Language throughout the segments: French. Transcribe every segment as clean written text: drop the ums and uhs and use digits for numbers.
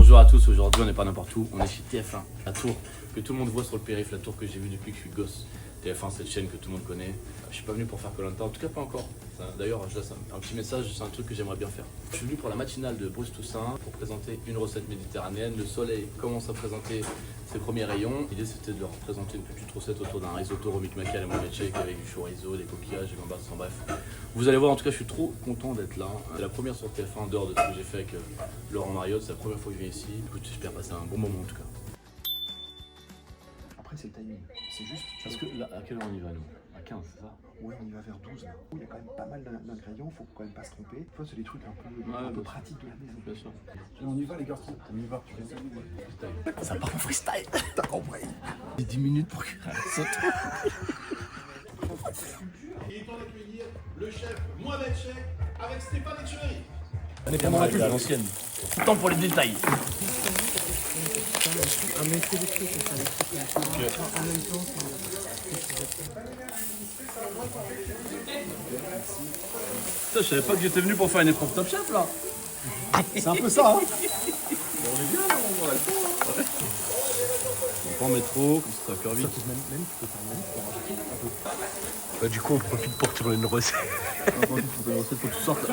Bonjour à tous, aujourd'hui on n'est pas n'importe où, on est chez TF1, la tour que tout le monde voit sur le périph', la tour que j'ai vue depuis que je suis gosse. TF1, c'est une chaîne que tout le monde connaît. Je suis pas venu pour faire Koh-Lanta, en tout cas pas encore. D'ailleurs, je laisse un petit message, c'est un truc que j'aimerais bien faire. Je suis venu pour la matinale de Bruce Toussaint pour présenter une recette méditerranéenne. Le soleil commence à présenter ses premiers rayons. L'idée c'était de leur présenter une petite recette autour d'un risotto romikmaki à la mometchek avec du chorizo, des coquillages, des gambas, enfin bref. Vous allez voir, en tout cas je suis trop content d'être là. C'est la première sur TF1 en dehors de ce que j'ai fait avec Laurent Mariotte, c'est la première fois que je viens ici. Écoute, j'espère passer un bon moment en tout cas. Après, c'est le timing. C'est juste. Parce que là, à quelle heure on y va nous? À 15, c'est ça? Ouais, on y va vers 12 là. Il y a quand même pas mal d'ingrédients, faut quand même pas se tromper. Des fois, c'est des trucs un peu pratiques de la maison. Bien sûr. On y va, les gars, on y va. Ça part en freestyle. T'as compris? J'ai 10 minutes pour qu'il saute. Il est temps d'accueillir le chef Mohamed Chek avec Stéphane Etcheverry. On est vraiment à l'ancienne. Temps pour les détails. Putain, je savais pas que j'étais venu pour faire une épreuve Top Chef là. C'est un peu ça, hein? On va pas en mettre trop, comme ça va faire vite. Même, tu peux faire même, tu peux rajouter un peu. Bah, du coup, on profite pour tourner une recette. Faut que tu sortes.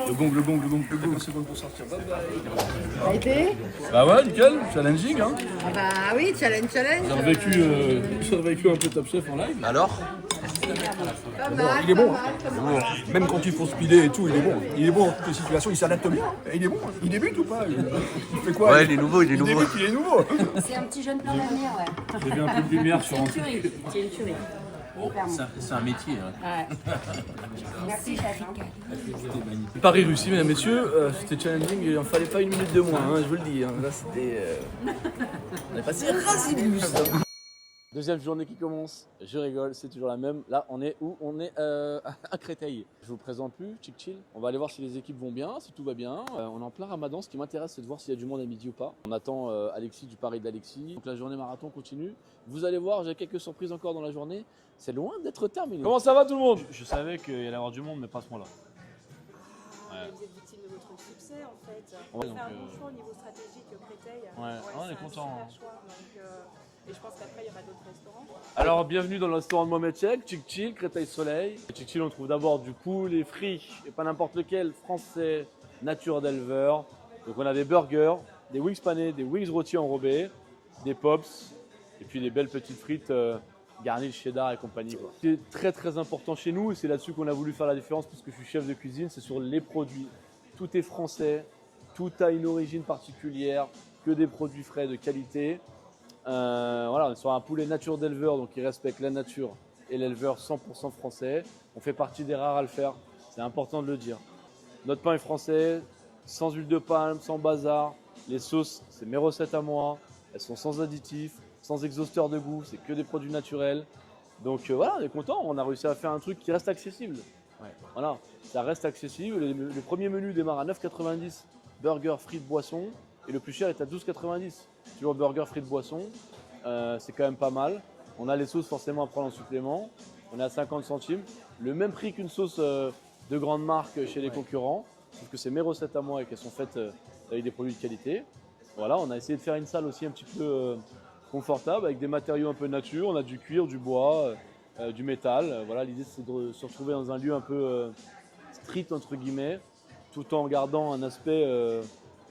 Le gong. 2 secondes pour sortir. Bye bye. Ça a été? Bah ouais, nickel, challenging hein. Ah bah oui, challenge. J'ai revécu un peu Top Chef en live. Alors? Pas mal, Il est bon. pas mal. Même quand il faut speeder et tout, il est bon. Il est bon dans toutes les situations, il s'adapte bien. Et il est bon. Il débute ou pas? Il fait quoi? Ouais, il est nouveau, il est nouveau. débute, il est nouveau. C'est un petit jeune plein d'avenir, ouais. J'ai vu un peu de lumière sur un C'est une tuerie. C'est une tuerie. C'est un métier. Hein. Ouais. Merci, chef. Paris-Russie, mesdames, messieurs, c'était challenging, il en fallait pas une minute de moins, hein, je vous le dis. Hein. Là, c'était. On est passé Rasilus. Deuxième journée qui commence, je rigole, c'est toujours la même. Là, on est où? On est à Créteil. Je vous présente plus, chill. On va aller voir si les équipes vont bien, si tout va bien. On est en plein ramadan, ce qui m'intéresse, c'est de voir s'il y a du monde à midi ou pas. On attend Alexis du pari d'Alexis. Donc la journée marathon continue. Vous allez voir, j'ai quelques surprises encore dans la journée. C'est loin d'être terminé. Comment ça va tout le monde? Je savais qu'il y allait y avoir du monde, mais pas à ce moment-là. Ouais. Vous êtes victime de votre succès en fait. Ouais, On fait donc, un bon choix au niveau stratégique Créteil. Ouais, on est c'est content, un hein. super choix. Donc, et je pense qu'après il y aura d'autres restaurants. Alors bienvenue dans le restaurant de Mohamed Chek, Chill, Créteil Soleil. Chill, on trouve d'abord du poulet frit, et pas n'importe lequel, français, nature d'éleveur. Donc on a des burgers, des wings panés, des wings rôtis enrobés, des pops, et puis des belles petites frites garnies de cheddar et compagnie. Quoi. Ce qui est très très important chez nous, et c'est là-dessus qu'on a voulu faire la différence, parce que je suis chef de cuisine, c'est sur les produits. Tout est français, tout a une origine particulière, que des produits frais de qualité. Voilà, on est sur un poulet nature d'éleveur, donc qui respecte la nature et l'éleveur 100% français. On fait partie des rares à le faire, c'est important de le dire. Notre pain est français, sans huile de palme, sans bazar. Les sauces, c'est mes recettes à moi. Elles sont sans additifs, sans exhausteur de goût, c'est que des produits naturels. Donc voilà, on est content, on a réussi à faire un truc qui reste accessible. Ouais. Voilà, ça reste accessible. Le premier menu démarre à 9,90 €, burger, frites, boisson. Et le plus cher est à 12,90 €. Toujours burger, frites, boisson. C'est quand même pas mal. On a les sauces forcément à prendre en supplément. On est à 50 centimes. Le même prix qu'une sauce de grande marque chez les concurrents. Sauf que c'est mes recettes à moi et qu'elles sont faites avec des produits de qualité. Voilà, on a essayé de faire une salle aussi un petit peu confortable avec des matériaux un peu nature. On a du cuir, du bois, du métal. Voilà, l'idée c'est de se retrouver dans un lieu un peu street entre guillemets, tout en gardant un aspect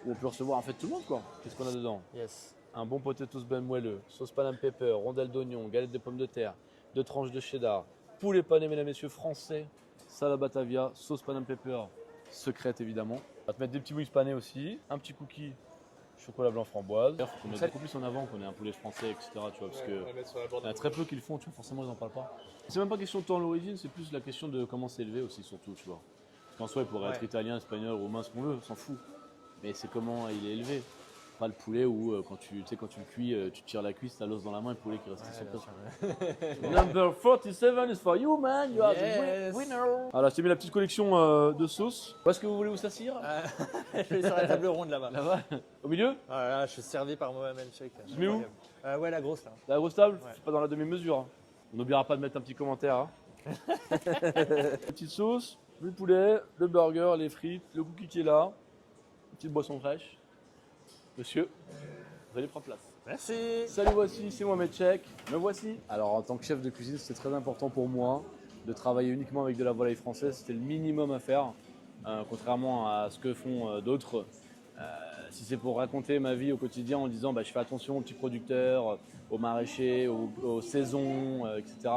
où on peut recevoir en fait tout le monde quoi. Qu'est-ce qu'on a dedans? Yes. Un bon potatoes ben moelleux, sauce paname pepper, rondelle d'oignon, galette de pommes de terre, 2 tranches de cheddar, poulet pané mesdames et messieurs français, salade batavia, sauce paname pepper, secrète évidemment. On va te mettre des petits wings panés aussi, un petit cookie chocolat blanc framboise. Il faut qu'on mette beaucoup plus en avant qu'on ait un poulet français, etc. Tu vois, parce que il y en a très peu qui le font, tu vois, forcément ils n'en parlent pas. C'est même pas question de temps l'origine, c'est plus la question de comment c'est élevé aussi surtout, tu vois. Parce qu'en soi il pourrait être italien, espagnol, roumain, ce qu'on veut, on s'en fout. Mais c'est comment il est élevé. Pas le poulet où quand tu le cuis, tu tires la cuisse, t'as l'os dans la main et le poulet qui reste sur place. Number 47 is for you man, you are the winner. Alors j'ai mis la petite collection de sauces. Où est-ce que vous voulez vous s'assire? Je suis sur la table ronde là-bas. Là-bas. Au milieu? Là, je suis servi par Mohamed Chek. Je mets où? Ouais, la grosse là. La grosse table? Ouais. C'est pas dans la demi-mesure. Hein. On n'oubliera pas de mettre un petit commentaire. Hein. Petite sauce, le poulet, le burger, les frites, le cookie qui est là, une petite boisson fraîche. Monsieur, vous allez prendre place. Merci. Salut, voici, c'est Mohamed Chek. Me voici. Alors, en tant que chef de cuisine, c'était très important pour moi de travailler uniquement avec de la volaille française. C'était le minimum à faire, contrairement à ce que font d'autres. Si c'est pour raconter ma vie au quotidien en disant je fais attention aux petits producteurs, aux maraîchers, aux saisons, etc.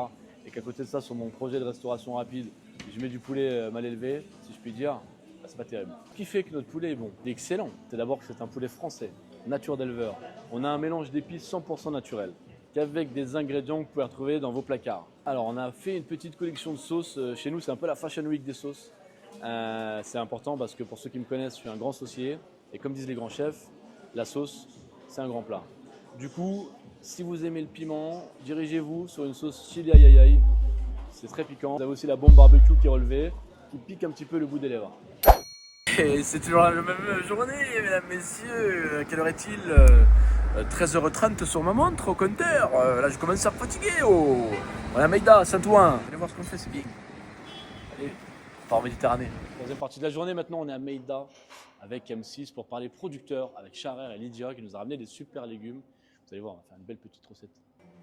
Et qu'à côté de ça, sur mon projet de restauration rapide, je mets du poulet mal élevé, si je puis dire, c'est pas terrible. Ce qui fait que notre poulet est bon, il est excellent. C'est d'abord que c'est un poulet français, nature d'éleveur. On a un mélange d'épices 100% naturel, qu'avec des ingrédients que vous pouvez retrouver dans vos placards. Alors on a fait une petite collection de sauces. Chez nous, c'est un peu la Fashion Week des sauces. C'est important parce que pour ceux qui me connaissent, je suis un grand saucier. Et comme disent les grands chefs, la sauce, c'est un grand plat. Du coup, si vous aimez le piment, dirigez-vous sur une sauce chili aïe aïe aïe. C'est très piquant. Vous avez aussi la bombe barbecue qui est relevée, qui pique un petit peu le bout des lèvres. Et c'est toujours la même journée, mesdames, messieurs. Quelle heure est-il 13h30 sur ma montre au compteur. Là, je commence à fatiguer. Oh. On est à Meida, Saint-Ouen. Allez voir ce qu'on fait, c'est bien. Allez, on part en Méditerranée. Troisième partie de la journée, maintenant on est à Meida avec M6 pour parler producteurs avec Charer et Lydia qui nous a ramené des super légumes. Vous allez voir, on va faire une belle petite recette.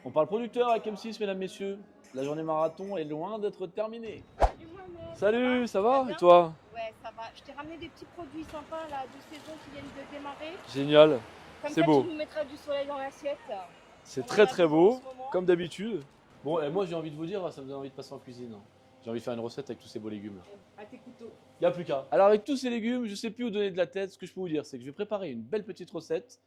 On parle producteur avec M6, mesdames, messieurs. La journée marathon est loin d'être terminée. Salut Mohamed. Salut, ça va? Et toi? Ouais, ça va. Je t'ai ramené des petits produits sympas là, de saison qui viennent de démarrer. Génial, Comme c'est ça, beau. tu nous mettras du soleil dans l'assiette. C'est On très en a très besoin beau, en ce moment. comme d'habitude. Bon, et moi j'ai envie de vous dire, ça me donne envie de passer en cuisine. J'ai envie de faire une recette avec tous ces beaux légumes. À tes couteaux. Il n'y a plus qu'à. Alors avec tous ces légumes, je ne sais plus où donner de la tête. Ce que je peux vous dire, c'est que je vais préparer une belle petite recette.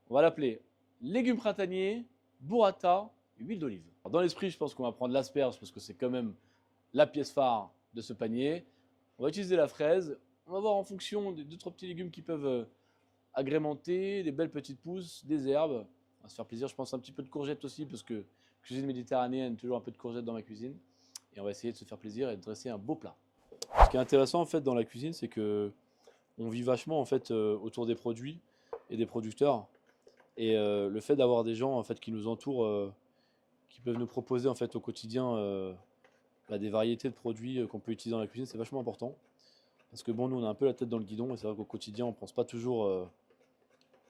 On va l'appeler légumes printaniers, burrata et huile d'olive. Alors, dans l'esprit, je pense qu'on va prendre l'asperge parce que c'est quand même la pièce phare de ce panier. On va utiliser la fraise. On va voir en fonction des 2-3 petits légumes qui peuvent agrémenter, des belles petites pousses, des herbes. On va se faire plaisir. Je pense un petit peu de courgettes aussi parce que cuisine méditerranéenne, toujours un peu de courgettes dans ma cuisine. Et on va essayer de se faire plaisir et de dresser un beau plat. Ce qui est intéressant en fait dans la cuisine, c'est que on vit vachement en fait autour des produits et des producteurs. Et le fait d'avoir des gens en fait qui nous entourent, qui peuvent nous proposer en fait au quotidien des variétés de produits qu'on peut utiliser dans la cuisine, c'est vachement important. Parce que bon, nous on a un peu la tête dans le guidon et c'est vrai qu'au quotidien on pense pas toujours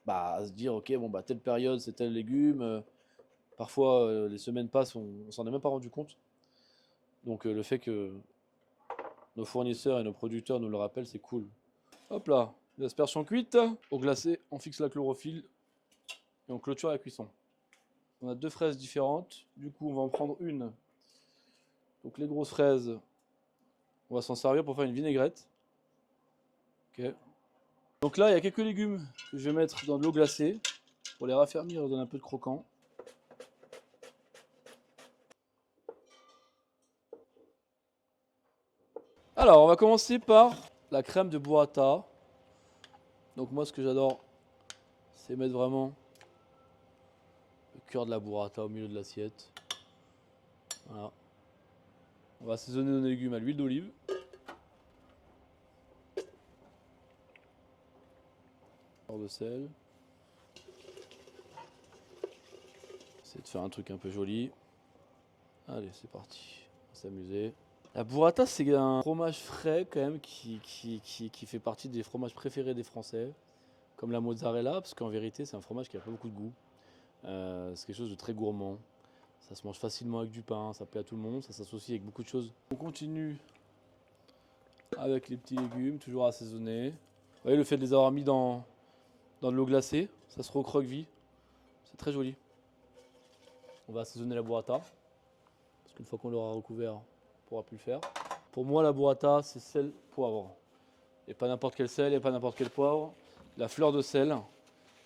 à se dire ok bon telle période c'est tel légume. Parfois les semaines passent, on s'en est même pas rendu compte. Donc le fait que nos fournisseurs et nos producteurs nous le rappellent, c'est cool. Hop là, les asperges sont cuites. Au glacé, on fixe la chlorophylle et on clôture la cuisson. On a 2 fraises différentes, du coup on va en prendre une. Donc les grosses fraises, on va s'en servir pour faire une vinaigrette. Ok. Donc là, il y a quelques légumes que je vais mettre dans de l'eau glacée pour les raffermir et donner un peu de croquant. Alors, on va commencer par la crème de burrata. Donc moi, ce que j'adore, c'est mettre vraiment le cœur de la burrata au milieu de l'assiette. Voilà. On va assaisonner nos légumes à l'huile d'olive. De sel. Essayer de faire un truc un peu joli. Allez, c'est parti. On va s'amuser. La burrata, c'est un fromage frais quand même qui fait partie des fromages préférés des Français, comme la mozzarella, parce qu'en vérité, c'est un fromage qui n'a pas beaucoup de goût. C'est quelque chose de très gourmand. Ça se mange facilement avec du pain, ça plaît à tout le monde, ça s'associe avec beaucoup de choses. On continue avec les petits légumes, toujours assaisonnés. Vous voyez, le fait de les avoir mis dans de l'eau glacée, ça se recroqueville. C'est très joli. On va assaisonner la burrata, parce qu'une fois qu'on l'aura recouvert, on pourra plus le faire. Pour moi, la burrata, c'est sel, poivre. Et pas n'importe quel sel, et pas n'importe quel poivre. La fleur de sel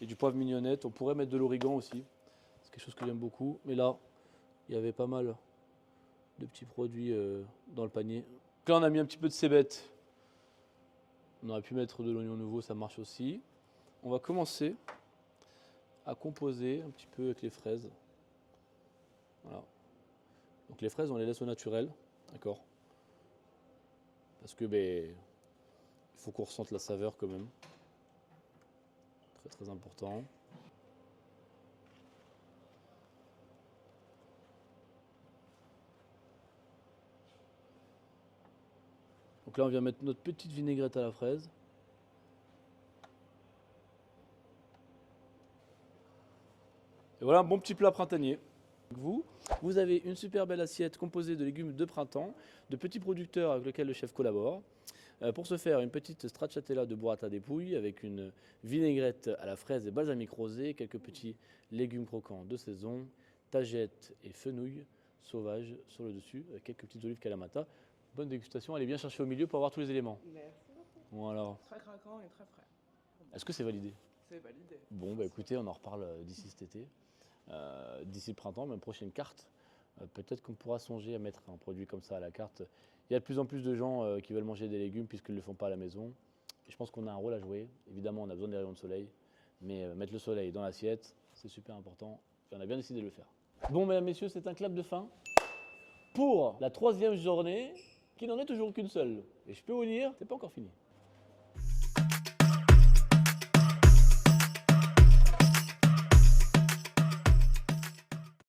et du poivre mignonnette. On pourrait mettre de l'origan aussi. C'est quelque chose que j'aime beaucoup. Mais là, il y avait pas mal de petits produits dans le panier. Donc là, on a mis un petit peu de cébette. On aurait pu mettre de l'oignon nouveau, ça marche aussi. On va commencer à composer un petit peu avec les fraises. Voilà. Donc les fraises, on les laisse au naturel, d'accord? Parce que il faut qu'on ressente la saveur quand même. Très très important. Donc là, on vient mettre notre petite vinaigrette à la fraise. Et voilà un bon petit plat printanier. Vous avez une super belle assiette composée de légumes de printemps, de petits producteurs avec lesquels le chef collabore. Pour ce faire, une petite stracciatella de burrata des pouilles avec une vinaigrette à la fraise et balsamique rosé, quelques petits légumes croquants de saison, tagettes et fenouil sauvages sur le dessus, avec quelques petites olives kalamata. Bonne dégustation, allez bien chercher au milieu pour avoir tous les éléments. Merci beaucoup. Voilà. Très craquant et très frais. Est-ce que c'est validé? C'est validé. Bon, bah écoutez, on en reparle d'ici cet été. D'ici le printemps, même prochaine carte. Peut-être qu'on pourra songer à mettre un produit comme ça à la carte. Il y a de plus en plus de gens qui veulent manger des légumes puisqu'ils ne le font pas à la maison. Et je pense qu'on a un rôle à jouer. Évidemment, on a besoin des rayons de soleil. Mais mettre le soleil dans l'assiette, c'est super important. Et on a bien décidé de le faire. Bon, mesdames, messieurs, c'est un clap de fin pour la 3e journée qui n'en est toujours qu'une seule. Et je peux vous dire, c'est pas encore fini.